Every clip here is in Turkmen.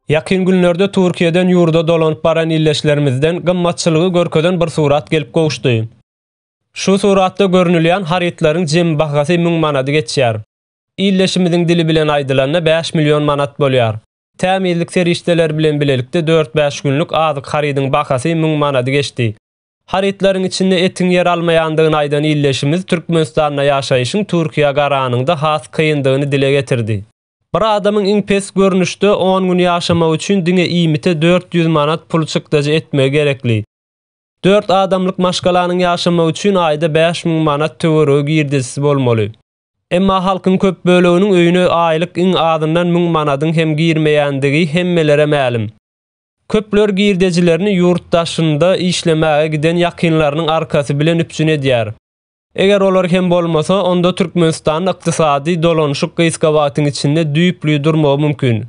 Ýakyn günlerde Türkiýeden ýurda dolanyp baran illeşlerimizden gymmatçylygy görkeden bir surat gelip gowuşdy. Şu suratda görnülýän haritlaryň jem bahasy 1000 manat geçýär. İlleşimiziň dili bilen aýdylanda 5 milyon manat bolýar. Tämizlik serişdeler bilen bilelikde 4-5 günlük azyk harityň bahasy 1000 manat geçdi. Haritlaryň içinde etiň yer almaýandygyny aýdan illeşimiz Türkmenistanda ýaşaýyşyň Türkiýe garanyňda has kyndygyny dile getirdi. Bir adamyň iň pes görnüşde 10 gün ýaşamak üçin diňe iýmite 400 manat pul çykdyjy etmek gerekli. 4 adamlyk maşgalanyň ýaşamak üçin aýda 5000 manat töwereg girdisi bolmaly. Emma halkyň köp böleginiň öýüne aýlyk iň azyndan 1000 manatyň hem girmeýändigi hemmelere ma'lum. Köpler girdejilerini ýurtdaşynda işlemäge giden ýakynlarynyň arkasy bilen üpjün edýär. Eger olar hem bolmasa, onda Türkmenistanyň ykdysady dolanyşyk gysgabatyň içinde düýplü durmagy mümkin.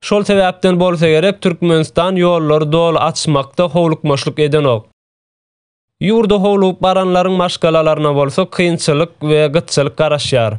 Şol sebäpden bolsa gerek Türkmenistan ýollary dol açmakda howlukmaşlyk edenok. Ýurda howlup baranlaryň maşgalalaryna bolsa kynçylyk we gytçylyk garaşýar.